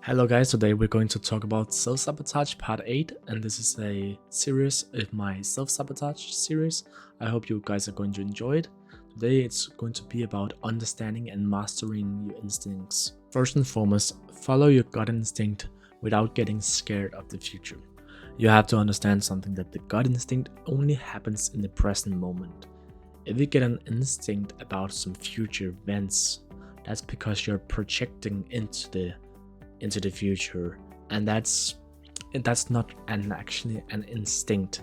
Hello guys, today we're going to talk about self-sabotage part 8, and this is a series of my self-sabotage series. I hope you guys are going to enjoy it. Today it's going to be about understanding and mastering your instincts. First and foremost, follow your gut instinct without getting scared of the future. You have to understand something, that the gut instinct only happens in the present moment. If you get an instinct about some future events, that's because you're projecting into the future, and that's not actually an instinct.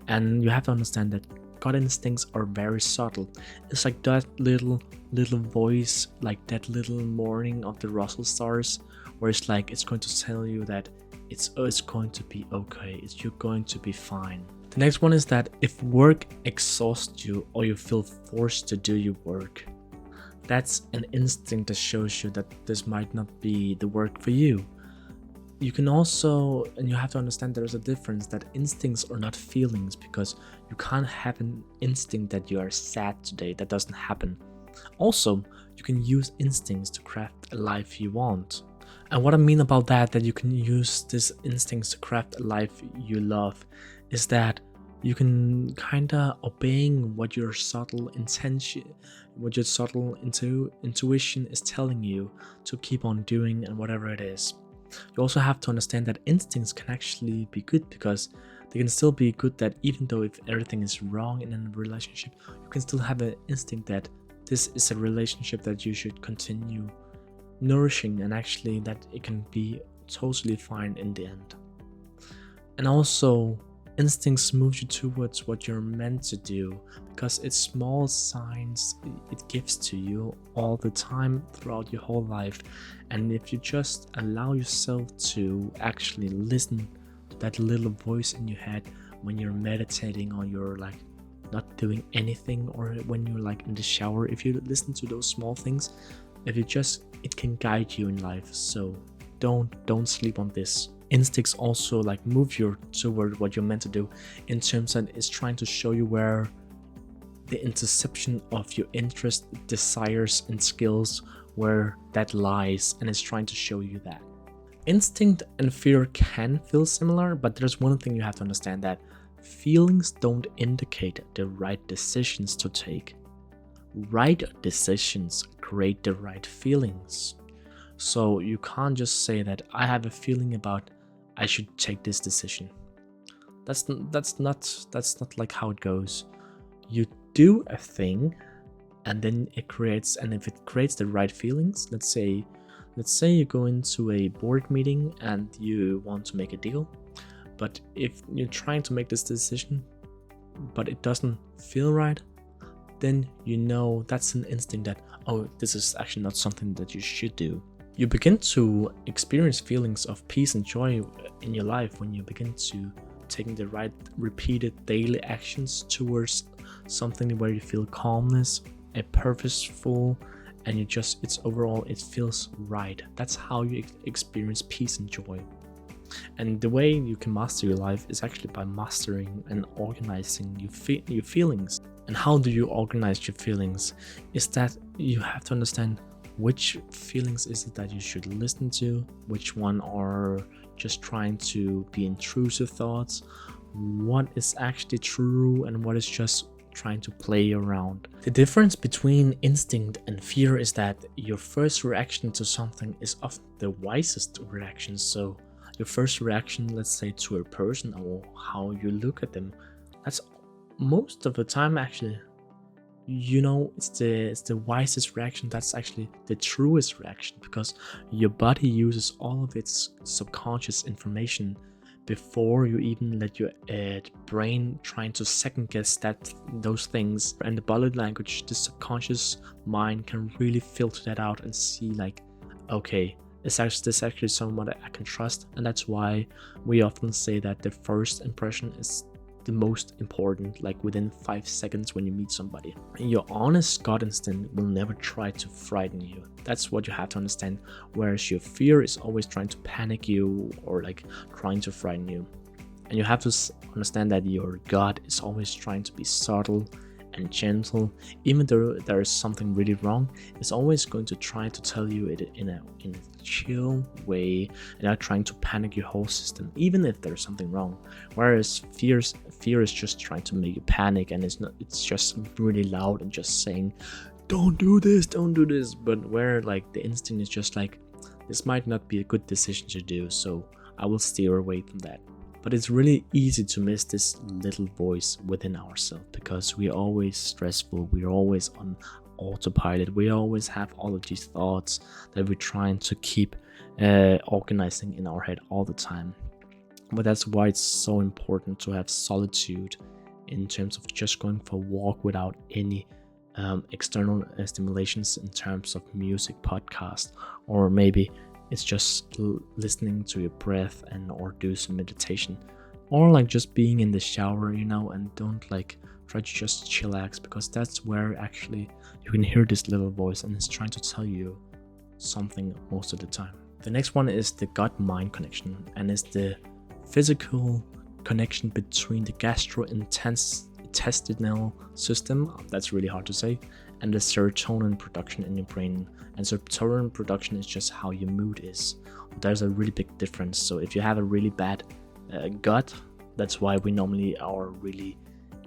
And you have to understand that gut instincts are very subtle. It's like that little voice, like that little morning of the Russell stars, where it's like it's going to tell you that it's going to be okay, you're going to be fine. The next one is that if work exhausts you or you feel forced to do your work, that's an instinct that shows you that this might not be the work for you. You can also, and you have to understand, there's a difference, that instincts are not feelings, because you can't have an instinct that you are sad today. That doesn't happen. Also, you can use instincts to craft a life you want. And what I mean about that you can use these instincts to craft a life you love, is that you can kinda obeying what your subtle intuition is telling you to keep on doing, and whatever it is. You also have to understand that instincts can actually be good, because they can still be good, that even though if everything is wrong in a relationship, you can still have an instinct that this is a relationship that you should continue nourishing, and actually that it can be totally fine in the end. And also, instincts move you towards what you're meant to do, because it's small signs it gives to you all the time throughout your whole life. And if you just allow yourself to actually listen to that little voice in your head when you're meditating, or you're like not doing anything, or when you're like in the shower, if you listen to those small things, it can guide you in life. So don't sleep on this. Instincts also like move you toward what you're meant to do, in terms that it's trying to show you where the interception of your interest, desires, and skills, where that lies, and it's trying to show you that. Instinct and fear can feel similar, but there's one thing you have to understand, that feelings don't indicate the right decisions to take. Right decisions create the right feelings. So you can't just say that I have a feeling about I should take this decision. That's not like how it goes. You do a thing, and then if it creates the right feelings, let's say you go into a board meeting and you want to make a deal, but if you're trying to make this decision but it doesn't feel right, then you know that's an instinct that, oh, this is actually not something that you should do. You begin to experience feelings of peace and joy in your life when you begin to taking the right repeated daily actions towards something where you feel calmness, a purposeful, and it feels right. That's how you experience peace and joy. And the way you can master your life is actually by mastering and organizing your feelings. And how do you organize your feelings? Is that you have to understand which feelings is it that you should listen to, which one are just trying to be intrusive thoughts, what is actually true, and what is just trying to play around. The difference between instinct and fear is that your first reaction to something is often the wisest reaction. So your first reaction, let's say to a person, or how you look at them, that's most of the time actually, it's the wisest reaction. That's actually the truest reaction, because your body uses all of its subconscious information before you even let your brain trying to second guess those things. And the body language, the subconscious mind can really filter that out and see like, okay, this actually someone that I can trust. And that's why we often say that the first impression is the most important, like within 5 seconds when you meet somebody. Your honest gut instinct will never try to frighten you. That's what you have to understand. Whereas your fear is always trying to panic you, or like trying to frighten you. And you have to understand that your gut is always trying to be subtle and gentle. Even though there is something really wrong, it's always going to try to tell you it in a chill way, and not trying to panic your whole system, even if there's something wrong. Whereas fear is just trying to make you panic, and it's just really loud and just saying, don't do this, don't do this. But where like the instinct is just like, this might not be a good decision to do, so I will steer away from that. But it's really easy to miss this little voice within ourselves, because we're always stressful, we're always on autopilot, we always have all of these thoughts that we're trying to keep organizing in our head all the time. But that's why it's so important to have solitude, in terms of just going for a walk without any external stimulations, in terms of music, podcast, or maybe it's just listening to your breath and or do some meditation, or like just being in the shower, and don't like try to just chillax, because that's where actually you can hear this little voice and it's trying to tell you something most of the time. The next one is the gut-mind connection, and it's the physical connection between the gastrointestinal system, that's really hard to say, and the serotonin production in your brain. And serotonin production is just how your mood is. There's a really big difference. So if you have a really bad gut, that's why we normally are really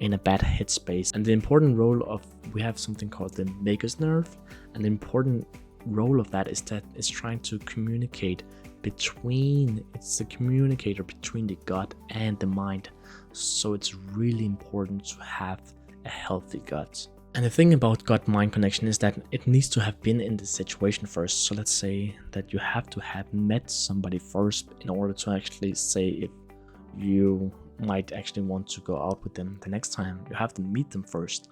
in a bad headspace. And the important role of, we have something called the vagus nerve, and the important role of that is that it's trying to communicate it's the communicator between the gut and the mind. So it's really important to have a healthy gut. And the thing about gut-mind connection is that it needs to have been in the situation first. So let's say that you have to have met somebody first in order to actually say if you might actually want to go out with them the next time. You have to meet them first.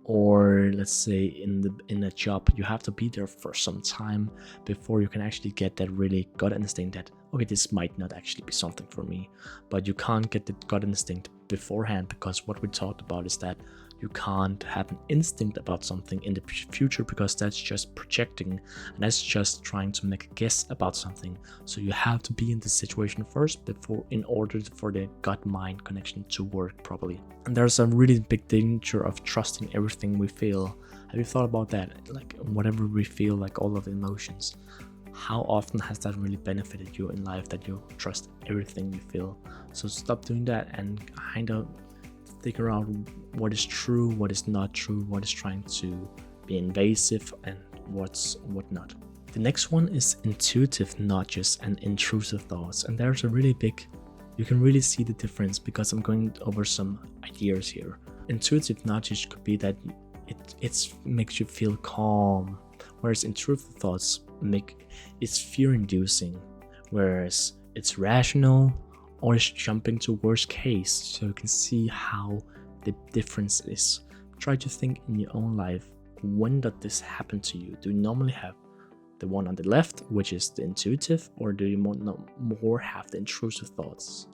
Or let's say in a job, you have to be there for some time before you can actually get that really gut instinct that, okay, this might not actually be something for me. But you can't get the gut instinct beforehand, because what we talked about is that you can't have an instinct about something in the future, because that's just projecting, and that's just trying to make a guess about something. So you have to be in the situation first in order for the gut-mind connection to work properly. And there's a really big danger of trusting everything we feel. Have you thought about that? Like whatever we feel, like all of the emotions, how often has that really benefited you in life, that you trust everything you feel? So stop doing that and kind of figure out what is true, what is not true, what is trying to be invasive, and what not. The next one is intuitive nudges and intrusive thoughts, and there's a really big, you can really see the difference, because I'm going over some ideas here. Intuitive nudges could be that it makes you feel calm, whereas intrusive thoughts it's fear-inducing, whereas it's rational, or it's jumping to worst case. So you can see how the difference is. Try to think in your own life, when did this happen to you? Do you normally have the one on the left, which is the intuitive, or do you more have the intrusive thoughts?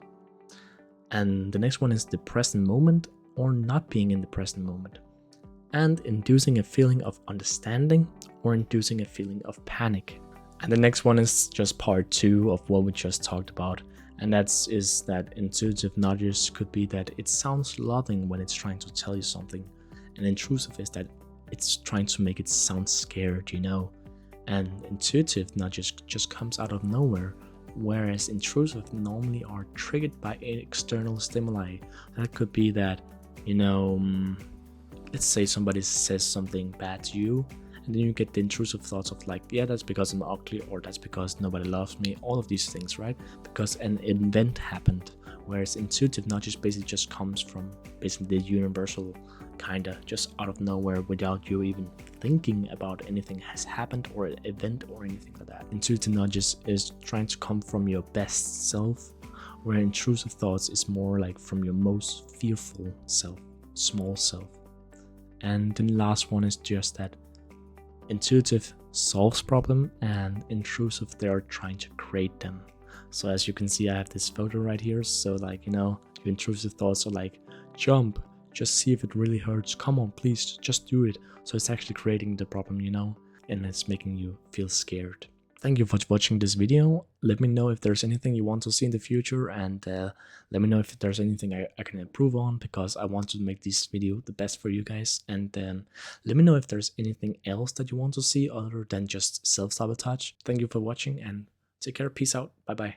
And the next one is the present moment, or not being in the present moment, and inducing a feeling of understanding or inducing a feeling of panic. And the next one is just part 2 of what we just talked about, and that intuitive nudges could be that it sounds loving when it's trying to tell you something, and intrusive is that it's trying to make it sound scared, and intuitive nudges just comes out of nowhere, whereas intrusive normally are triggered by external stimuli. That could be that, let's say somebody says something bad to you, and then you get the intrusive thoughts of like, yeah, that's because I'm ugly, or that's because nobody loves me, all of these things, right? Because an event happened. Whereas intuitive nudges basically just comes from basically the universal, kinda just out of nowhere, without you even thinking about anything has happened or an event or anything like that. Intuitive nudges is trying to come from your best self, where intrusive thoughts is more like from your most fearful self, small self. And the last one is just that intuitive solves problem, and intrusive, they are trying to create them. So as you can see, I have this photo right here. So like, your intrusive thoughts are like, jump, just see if it really hurts, come on, please, just do it. So it's actually creating the problem, and it's making you feel scared. Thank you for watching this video. Let me know if there's anything you want to see in the future, and let me know if there's anything I can improve on, because I want to make this video the best for you guys. And let me know if there's anything else that you want to see other than just self-sabotage. Thank you for watching, and take care. Peace out. Bye bye.